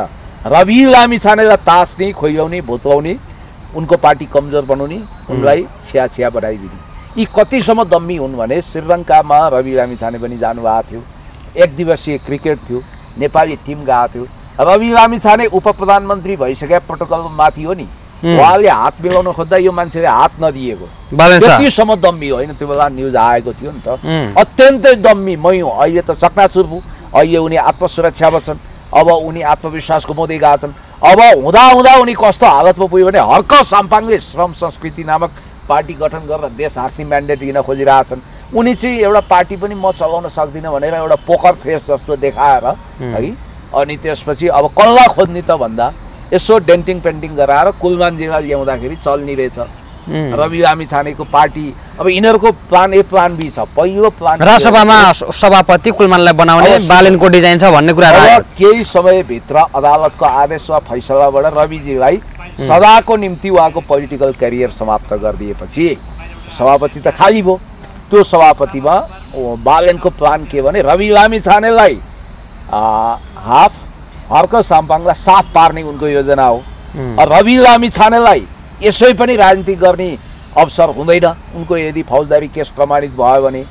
रवि लामिछानेलाई तास्ने, खोइलाउने, भुत्लाउने, उनको पार्टी कमजोर बनाउने, उनलाई छिया बनाइदिने। यी कतिसम्म दम्मी हुन् भने श्रीलङ्कामा रवि लामिछाने पनि जानुभएको थियो, एक दिवसीय क्रिकेट थियो, नेपाली टिम गएको थियो। रवि लामिछाने उप प्रधानमन्त्री भइसके प्रोटोकल माथि हो नि, उहाँले हात मिलाउन खोज्दा यो मान्छेले हात नदिएको, त्यतिसम्म दम्मी होइन। त्यो बेला न्युज आएको थियो नि त, अत्यन्तै दम्मी। अहिले त चकनाचुर भयो, अहिले उनी आत्मसुरक्षामा छन्, अब उनी आत्मविश्वास गुमाउँदै गएका छन्। अब हुँदा उनी कस्तो हालतमा पुग्यो भने हर्क साम्पाङले श्रम संस्कृति नामक पार्टी गठन गरेर देश हाँक्ने म्यान्डेट लिन खोजिरहेछन्। उनी चाहिँ एउटा पार्टी पनि म चलाउन सक्दिनँ भनेर एउटा पोकर फेस जस्तो देखाएर है, अनि त्यसपछि अब कसलाई खोज्ने त भन्दा यसो डेन्टिङ पेन्टिङ गराएर कुलमानजीलाई ल्याउँदाखेरि चल्ने रहेछ। रवि लामिछानेको पार्टी अब यिनीहरूको प्लान ए प्लान बी छ। पहिलो प्लान राजसभामा सभापति कुलमानलाई बनाउने बालेनको डिजाइन छ भन्ने कुरा आयो। केही समयभित्र अदालतको आदेश वा फैसलाबाट रविजीलाई सदाको निम्ति उहाँको पोलिटिकल करियर समाप्त गरिदिएपछि सभापति त खाली भयो। त्यो सभापतिमा बालेनको प्लान के भने रवि लामिछानेलाई हाफ, हर्क साम्पाङलाई साफ पार्ने उनको योजना हो। रवि लामिछानेलाई यसै पनि राजनीति गर्ने अवसर हुँदैन। उनको यदि फौजदारी केस प्रमाणित भयो भने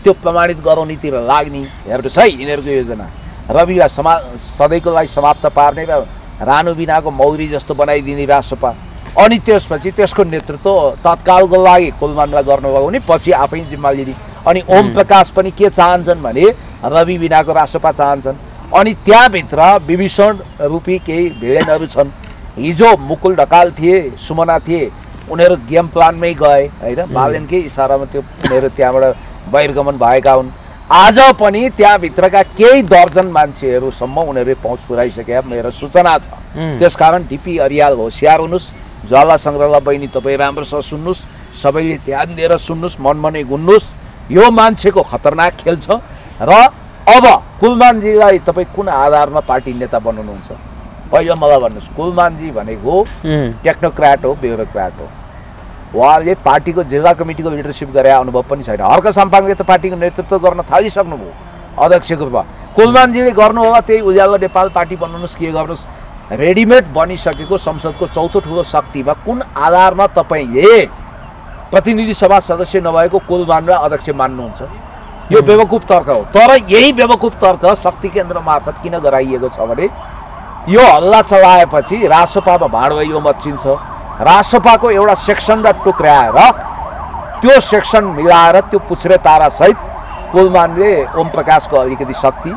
त्यो प्रमाणित गराउनेतिर लाग्ने हेर्नुहोस् है यिनीहरूको योजना। रविलाई सधैँको लागि समाप्त पार्ने र रानु बिनाको मौरी जस्तो बनाइदिने राजसभा, अनि त्यसपछि त्यसको नेतृत्व तत्कालको लागि कुलमानलाई गर्नुभयो भने पछि आफै जिम्मा लिने। अनि ओम प्रकाश पनि के चाहन्छन् भने रवि बिनाको राजसभा चाहन्छन्। अनि त्यहाँभित्र विभीषण रूपी केही भिलेनहरू छन्। हिजो मुकुल ढकाल थिए, सुमना थिए, उनीहरू गेम प्लानमै गए होइन, बालेनकै इसारामा त्यो उनीहरू त्यहाँबाट बहिर्गमन भएका हुन्। आज पनि त्यहाँभित्रका केही दर्जन मान्छेहरूसम्म उनीहरूले पहुँच पुऱ्याइसके मेरो सूचना छ। त्यसकारण डिपी अरियाल होसियार हुनुहोस्, ज्वाला सङ्ग्रहला बहिनी तपाईँ राम्रोसँग सुन्नुहोस्, सबैले ध्यान दिएर सुन्नुहोस्, मनमनै गुन्नुहोस्। यो मान्छेको खतरनाक खेल छ। र अब कुलमानजीलाई तपाईँ कुन आधारमा पार्टी नेता बनाउनुहुन्छ? पहिला मलाई भन्नुहोस्, कुलमानजी भनेको टेक्नोक्राट हो, ब्युरोक्राट हो। उहाँले पार्टीको जिल्ला कमिटीको लिडरसिप गरे अनुभव पनि छैन। हर्क साम्पाङले त पार्टीको नेतृत्व गर्न थालिसक्नुभयो अध्यक्षको रूपमा। कुलमानजीले गर्नु होला त्यही उज्यालो नेपाल पार्टी बनाउनुहोस्, के गर्नुहोस्, रेडिमेड बनिसकेको संसदको चौथो ठुलो शक्तिमा कुन आधारमा तपाईँले प्रतिनिधि सभा सदस्य नभएको कुलमानलाई अध्यक्ष मान्नुहुन्छ? यो बेवकुफ तर्क हो। तर यही बेवकुफ तर्क शक्ति केन्द्र मार्फत किन गराइएको छ भने यो हल्ला चलाएपछि राजसभामा भाँडभैलो मच्चिन्छ। राजसभाको एउटा सेक्सनलाई टुक्राएर त्यो सेक्सन मिलाएर त्यो पुछ्रे तारासहित कुलमानले ओम प्रकाशको अलिकति शक्ति,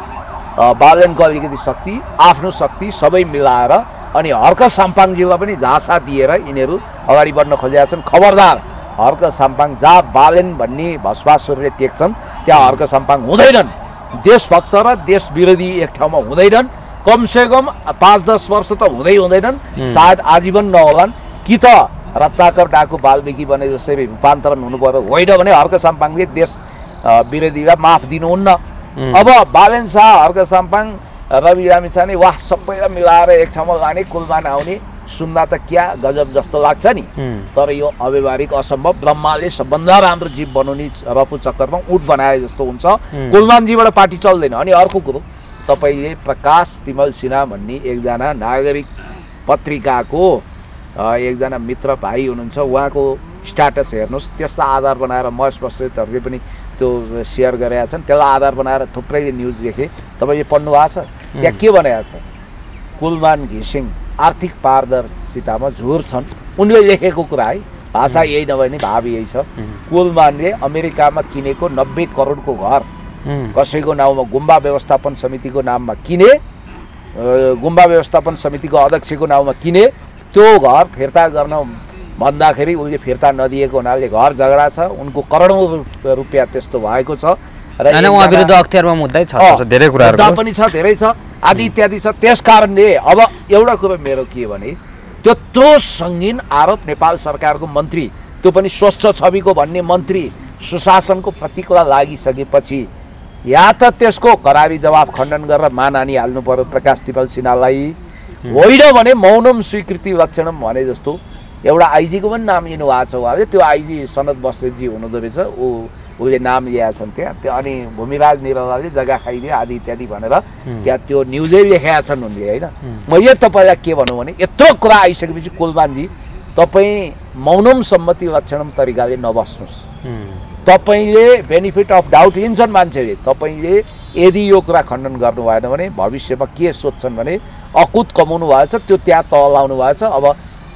बालेनको अलिकति शक्ति, आफ्नो शक्ति सबै मिलाएर अनि हर्क साम्पाङजीलाई पनि झाँसा दिएर यिनीहरू अगाडि बढ्न खोजेका छन्। खबरदार, हर्क साम्पाङ जहाँ बालेन भन्ने भस्मासुरले टेक्छन् त्यहाँ हर्क साम्पाङ हुँदैनन्। देशभक्त र देश विरोधी एक ठाउँमा हुँदैनन्। कमसेकम 5-10 वर्ष त हुँदैनन्, सायद आजीवन नहोलान्। कि त रत्नाकर डाकु वाल्मीकि बने जसरी रूपान्तरण हुनु पर्यो, होइन भने हर्क साम्पाङले देश विरोधीलाई माफ दिनुहुन्न। अब बालेन शाह, हर्क साम्पाङ, रवि लामिछाने वाह सबैलाई मिलाएर एक ठाउँमा लाने, कुलमान आउने, सुन्दा त क्या गजब जस्तो लाग्छ नि। तर यो अव्यवहारिक असम्भव। ब्रह्माले सबभन्दा राम्रो जीव बनाउने रफु चक्करमा उठ बनाए जस्तो हुन्छ। कुलमानजीबाट पार्टी चल्दैन। अनि अर्को कुरो, तपाईँले प्रकाश तिमल सिन्हा भन्ने एकजना नागरिक पत्रिकाको एकजना मित्र भाइ हुनुहुन्छ, उहाँको स्ट्याटस हेर्नुहोस्। त्यसलाई आधार बनाएर महेश बस्नेतहरूले पनि त्यो सेयर गरेका छन्। त्यसलाई आधार बनाएर थुप्रैले न्युज लेखे, तपाईँले पढ्नु भएको छ? त्यहाँ के भनेको छ? कुलमान घिसिङ आर्थिक पारदर्शितामा झोर छन्। उनले लेखेको कुरा है, भाषा यही नभए नि भाव यही छ। कुलमानले अमेरिकामा किनेको 90 करोडको घर कसैको नाउँमा गुम्बा व्यवस्थापन समितिको नाममा किने, गुम्बा व्यवस्थापन समितिको अध्यक्षको नाउँमा किने। त्यो घर फिर्ता गर्न भन्दाखेरि उनले फिर्ता नदिएको हुनाले घर झगडा छ। उनको करोडौँ रुपियाँ त्यस्तो भएको छ र उहाँ विरुद्ध अख्तियारमा मुद्दै छ, धेरै कुराहरू पनि छ, धेरै छ, आदि इत्यादि छ। त्यस कारणले अब एउटा कुरो मेरो के भने, त्यत्रो सङ्गीन आरोप नेपाल सरकारको मन्त्री, त्यो पनि स्वच्छ छविको भन्ने मन्त्री सुशासनको प्रतीकलाई लागिसकेपछि या त त्यसको करारी जवाब खण्डन गरेर मानहानि हाल्नु पर्यो प्रकाश तिमल सिन्हालाई, होइन भने मौनम स्वीकृति लक्षणम भने जस्तो एउटा आइजीको पनि नाम लिनुभएको छ उहाँले। त्यो आइजी सनद बस्नेतजी हुनुहुँदो रहेछ, उसले नाम ल्याएका छन् त्यहाँ। त्यो अनि भूमिराज निरलाले जग्गा खाइदियो आदि इत्यादि भनेर त्यहाँ त्यो न्युजै लेखेका छन् उनले होइन। मैले तपाईँलाई के भनौँ भने यत्रो कुरा आइसकेपछि कुलमानजी तपाईँ मौनम सम्मति लक्षणम तरिकाले नबस्नुहोस्। तपाईँले बेनिफिट अफ डाउट लिन्छन् मान्छेले। तपाईँले यदि यो कुरा खण्डन गर्नु भएन भने भविष्यमा के सोध्छन् भने अकुत कमाउनु भएछ त्यो त्यहाँ तल लाउनु भएछ, अब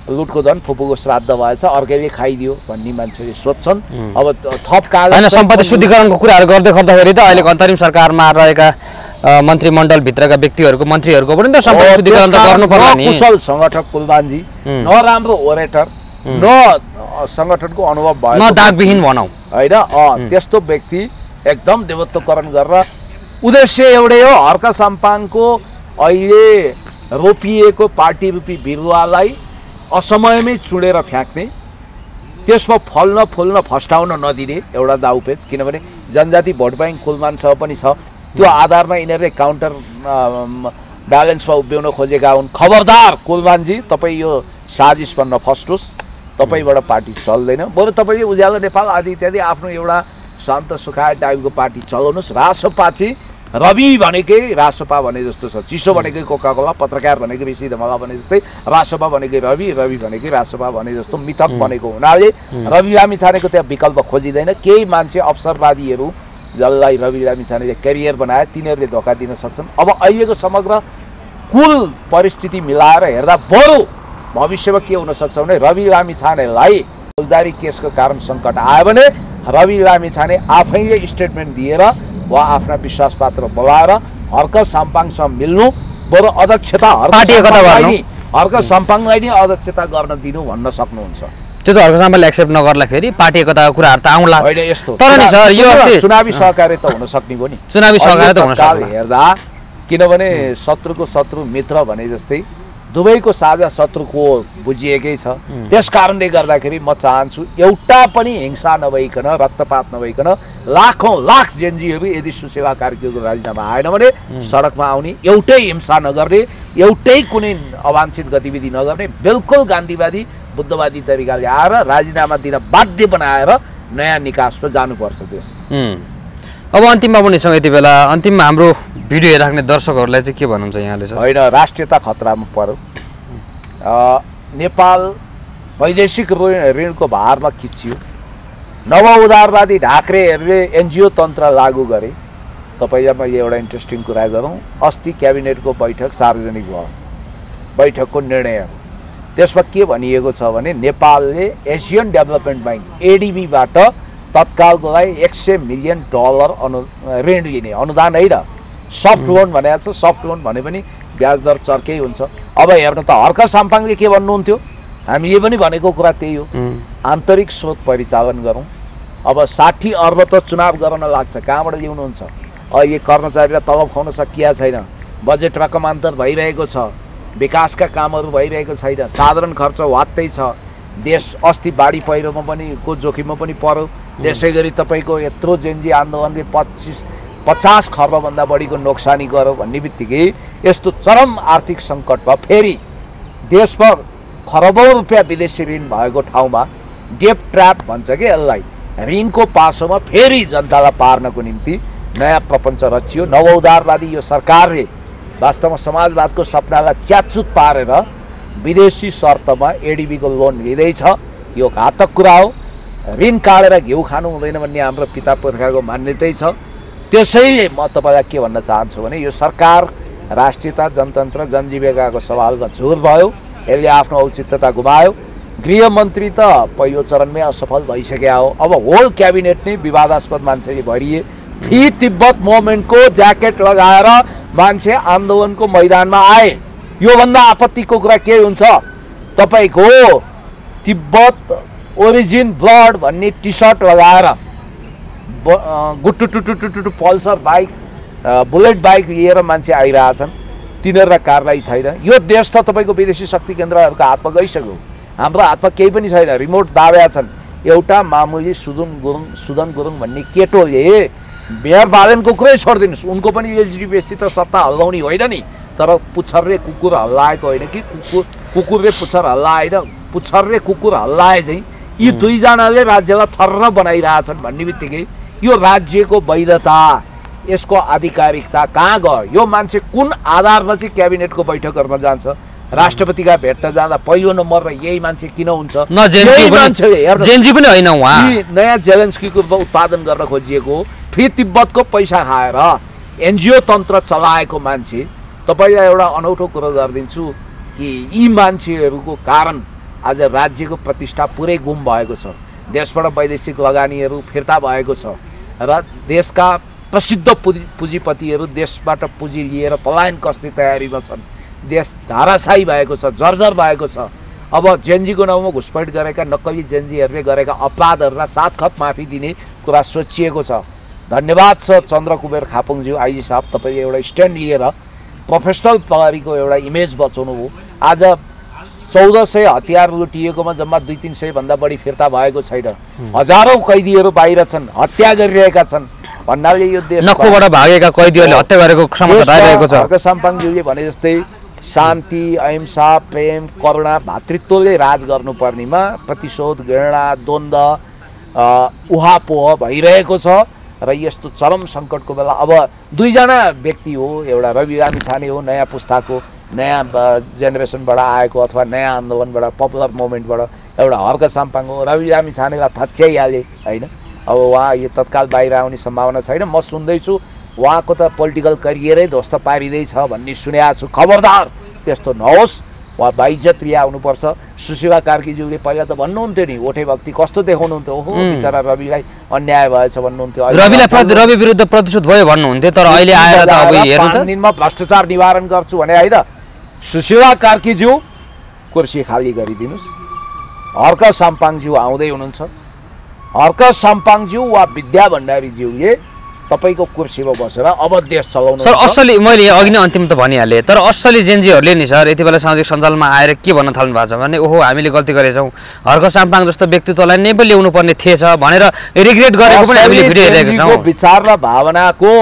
लुटको धन फुपूको श्राद्ध भएछ अर्कैले खाइदियो भन्ने मान्छेले सोध्छन्। अब थप कागज सम्पत्ति शुद्धिकरणको कुराहरू गर्दै गर्दाखेरि त अहिले अन्तरिम सरकारमा रहेका मन्त्रीमण्डलभित्रका व्यक्तिहरूको मन्त्रीहरूको पनि त सम्पत्ति शुद्धिकरण त गर्नु पर्ला नि। कुशल संगठक कुलमानजी, न राम्रो ओरेटर, न संगठनको अनुभव भयो, न दागविहीन भनौँ होइन, त्यस्तो व्यक्ति एकदम देवत्वकरण गरेर उद्देश्य एउटै हो, हर्क साम्पाङको अहिले रोपिएको पार्टी रूपी बिरुवालाई असमयमै चुडेर फ्याँक्ने, त्यसमा फल्न फुल्न फस्टाउन नदिने एउटा दाउपेच। किनभने जनजाति भोट ब्याङ्क कुलमानसँग पनि छ, त्यो आधारमा यिनीहरूले काउन्टर ब्यालेन्समा उभ्याउन खोजेका हुन्। खबरदार कुलमानजी, तपाईँ यो साजिसमा नफस्नुहोस्, तपाईँबाट पार्टी चल्दैन। बरु तपाईँले उज्यालो नेपाल आदि इत्यादि आफ्नो एउटा शान्त सुखाय टाइपको पार्टी चलाउनुहोस्। रासोपा चाहिँ रवि भनेकै रासोपा भने जस्तो छ, चिसो भनेकै कोकाकोला, पत्रकार भनेकै ऋषि धमला भने जस्तै रासोपा भनेकै रवि, रवि भनेकै रासोपा भने जस्तो मिथक बनेको हुनाले रवि लामिछानेको त्यहाँ विकल्प खोजिँदैन। केही मान्छे अवसरवादीहरू जसलाई रवि लामिछानेले करियर बनाए तिनीहरूले धोका दिन सक्छन्। अब अहिलेको समग्र कुल परिस्थिति मिलाएर हेर्दा बरु भविष्यमा के हुनसक्छ भने रवि लामिछानेलाई फौजदारी केसको कारण सङ्कट आयो भने रवि लामिछाने आफैले स्टेटमेन्ट दिएर वा आफ्ना विश्वासपात्र बोलाएर हर्क साम्पाङसँग मिल्नु, बरु अध्यक्षता हर्क साम्पाङलाई नै अध्यक्षता गर्न दिनु भन्न सक्नुहुन्छ। त्यो त हर्क साम्पाङले एक्सेप्ट नगर्दाखेरि पार्टी एकताको कुराहरू त आउला होइन। यस्तो तर नि सर यो चुनावी सहकार्य त हुन सक्ने हो नि, चुनावी सहकार्य त हुन सक्छ हेर्दा। किनभने शत्रुको शत्रु मित्र भने जस्तै दुवैको साझा शत्रुको बुझिएकै छ। त्यस कारणले गर्दाखेरि म चाहन्छु एउटा पनि हिंसा नभइकन, रक्तपात नभइकन लाखौँ लाख जेनजीहरू यदि सुसेवा कार्यक्रमको राजीनामा आएन भने सडकमा आउने, एउटै हिंसा नगर्ने, एउटै कुनै अवांछित गतिविधि नगर्ने, बिल्कुल गान्धीवादी बुद्धवादी तरिकाले आएर राजीनामा दिन बाध्य बनाएर नयाँ निकासमा जानुपर्छ देश। अब अन्तिममा पनि छौँ यति बेला, अन्तिममा हाम्रो भिडियो हेरिराख्ने दर्शकहरूलाई चाहिँ के भन्नुहुन्छ यहाँले? होइन, राष्ट्रियता खतरामा पर्यो। नेपाल वैदेशिक ऋणको भारमा खिचियो। नव उदारवादी ढाक्रेहरूले एनजिओ तन्त्र लागू गरे। तपाईँलाई मैले एउटा इन्ट्रेस्टिङ कुरा गरौँ, अस्ति क्याबिनेटको बैठक सार्वजनिक भयो, बैठकको निर्णयहरू। त्यसमा के भनिएको छ भने नेपालले एसियन डेभलपमेन्ट ब्याङ्क एडिबीबाट तत्कालको लागि $100 मिलियन ऋण लिने, अनुदान होइन, सफ्ट लोन भनेको छ। सफ्ट लोन भने पनि ब्याज दर चर्कै हुन्छ। अब हेर्नु त हर्क साम्पाङले के भन्नुहुन्थ्यो, हामीले पनि भनेको कुरा त्यही हो, आन्तरिक स्रोत परिचालन गरौँ। अब 60 अर्ब त चुनाव गर्न लाग्छ, कहाँबाट ल्याउनुहुन्छ? अहिले कर्मचारीलाई तलब खुवाउन सकिया छैन, बजेट रकमान्तर भइरहेको छ, विकासका कामहरू भइरहेको छैन, साधारण खर्च वात्तै छ। देश अस्ति बाढी पहिरोमा पनि को जोखिममा पनि पर्यो। त्यसै गरी तपाईँको यत्रो जेनजी आन्दोलनले 50 खर्बभन्दा बढीको नोक्सानी गर्यो भन्ने बित्तिकै यस्तो चरम आर्थिक सङ्कटमा फेरि देशमा खरबौँ रुपियाँ विदेशी ऋण भएको ठाउँमा डेप ट्र्याप भन्छ कि यसलाई, ऋणको पासोमा फेरि जनतालाई पार्नको निम्ति नयाँ प्रपञ्च रचियो। नवउदारवादी यो सरकारले वास्तवमा समाजवादको सपनालाई च्यातचुत पारेर विदेशी शर्तमा एडिबीको लोन लिँदैछ। यो घातक कुरा हो। ऋण काटेर घिउ खानु हुँदैन भन्ने हाम्रो पिता पुर्खाको मान्यतै छ। त्यसैले म तपाईँलाई के भन्न चाहन्छु भने यो सरकार राष्ट्रियता, जनतन्त्र, जनजीविकाको सवालमा झुर भयो, यसले आफ्नो औचित्यता गुमायो। गृहमन्त्री त पहिलो चरणमै असफल भइसक्यो हो। अब होल क्याबिनेट नै विवादास्पद मान्छेले भरिए। फी तिब्बत मोभमेन्टको ज्याकेट लगाएर मान्छे आन्दोलनको मैदानमा आए। योभन्दा आपत्तिको कुरा के हुन्छ? तपाईँको तिब्बत ओरिजिन ब्लड भन्ने टी सर्ट लगाएर गुट्टु पल्सर बाइक, बुलेट बाइक लिएर मान्छे आइरहेछन्, तिनीहरूलाई कारवाही छैन। यो देश त तपाईँको विदेशी शक्ति केन्द्रहरूको हातमा गइसक्यो, हाम्रो हातमा केही पनि छैन। रिमोट दाबेका छन्। एउटा मामुली सुदन गुरुङ भन्ने केटोले बिहार बालनको कुरै छोडिदिनुहोस्, उनको पनि एसडिपिएससी त सत्ता हल्लाउने होइन नि, तर पुच्छरले कुकुर हल्लाएको होइन कि कुकुरले पुच्छर हल्लाएन, पुच्छरले कुकुर हल्लाए चाहिँ यी दुईजनाले राज्यलाई थर्र बनाइरहेछन् भन्ने बित्तिकै यो राज्यको वैधता, यसको आधिकारिकता कहाँ गयो? यो मान्छे कुन आधारमा चाहिँ क्याबिनेटको बैठक गर्न जान्छ? राष्ट्रपतिका भेट्न जाँदा पहिलो नम्बरमा यही मान्छे किन हुन्छ? जेन्जी पनि होइन उहाँ। नयाँ जेलेन्स्कीको उत्पादन गर्न खोजिएको फेरि तिब्बतको पैसा खाएर एनजिओ तन्त्र चलाएको मान्छे। तपाईँलाई एउटा अनौठो कुरो गरिदिन्छु कि यी मान्छेहरूको कारण आज राज्यको प्रतिष्ठा पुरै गुम भएको छ। देशबाट वैदेशिक लगानीहरू फिर्ता भएको छ र देशका प्रसिद्ध पुँजीपतिहरू देशबाट पुँजी लिएर पलायन कस्ने तयारीमा छन्। देश धाराशायी भएको छ, जर्जर भएको छ। अब जेन्जीको नाउँमा घुसपैठ गरेका नक्कली जेन्जीहरूले गरेका अपराधहरूलाई साथखत माफी दिने कुरा सोचिएको छ। धन्यवाद छ चन्द्रकुबेर खापुङज्यू आइजी साहब, तपाईँले एउटा स्ट्यान्ड लिएर प्रोफेसनल प्रहरीको एउटा इमेज बचाउनु हो। आज 1400 हतियार लुटिएकोमा जम्मा 200-300 भन्दा बढी फिर्ता भएको छैन। हजारौं कैदीहरू बाहिर छन्, हत्या गरिरहेका छन् भन्नाले यो देश नक्कुबाट भागेका कैदीहरूले हत्या गरेको समाचार आइरहेको छ। हर्क साम्पाङज्यूले भने जस्तै शान्ति, अहिंसा, प्रेम, करुणा, भातृत्वले राज गर्नुपर्नेमा प्रतिशोध, घृणा, द्वन्द्व, उहापोह भइरहेको छ र यस्तो चरम सङ्कटको बेला अब दुईजना व्यक्ति हो, एउटा रवि लामिछाने हो नयाँ पुस्ताको, नयाँ जेनेरेसनबाट आएको अथवा नयाँ आन्दोलनबाट, पपुलर मुभमेन्टबाट, एउटा हर्क साम्पाङ हो। रवि लामिछानेलाई थच्याइहाले होइन, अब उहाँ यो तत्काल बाहिर आउने सम्भावना छैन। म सुन्दैछु उहाँको त पोलिटिकल करियरै ध्वस्त पारिँदैछ भन्ने सुनेको छु। खबरदार त्यस्तो नहोस्, उहाँ बाइज्जत रिहा हुनुपर्छ। सुशीला कार्कीज्यूले पहिला त भन्नुहुन्थ्यो नि ओठे भक्ति कस्तो देखाउनुहुन्थ्यो, ओहो बिचरा रविलाई अन्याय भएछ भन्नुहुन्थ्यो। रवि विरुद्ध प्रतिशोध भयो भन्नुहुन्थ्यो, तर अहिले आएर त अब हेर्नु त 5 दिनमा भ्रष्टाचार निवारण गर्छु भने होइन। सुशीला कार्कीज्यू कुर्सी खाली गरिदिनुहोस्। हर्क साम्पाङज्यू आउँदै हुनुहुन्छ। हर्क साम्पाङज्यू वा विद्या भण्डारीज्यूले तपाईको कुर्सीमा बसेर अब देश चलाउनु। सर असली मैले अघि नै अन्तिम त भनिहालेँ, तर असली जेन्जीहरूले नि सर यति बेला सामाजिक सञ्जालमा आएर के भन्न थाल्नु भएको छ भने ओहो हामीले गल्ती गरेछौँ, हर्क साम्पाङ जस्तो व्यक्तित्वलाई नै पनि ल्याउनु पर्ने थिएछ भनेर रिग्रेट गरेको पनि हामीले भिडियो हेरेका छौँ। विचार र भावनाको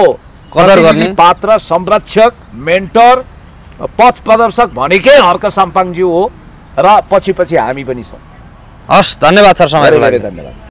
कदर गर्ने पात्र, संरक्षक, मेन्टर, पथ प्रदर्शक भनेकै हर्क साम्पाङज्यू हो र पछि हामी पनि छौँ। हस्, धन्यवाद सर समयको लागि। धन्यवाद।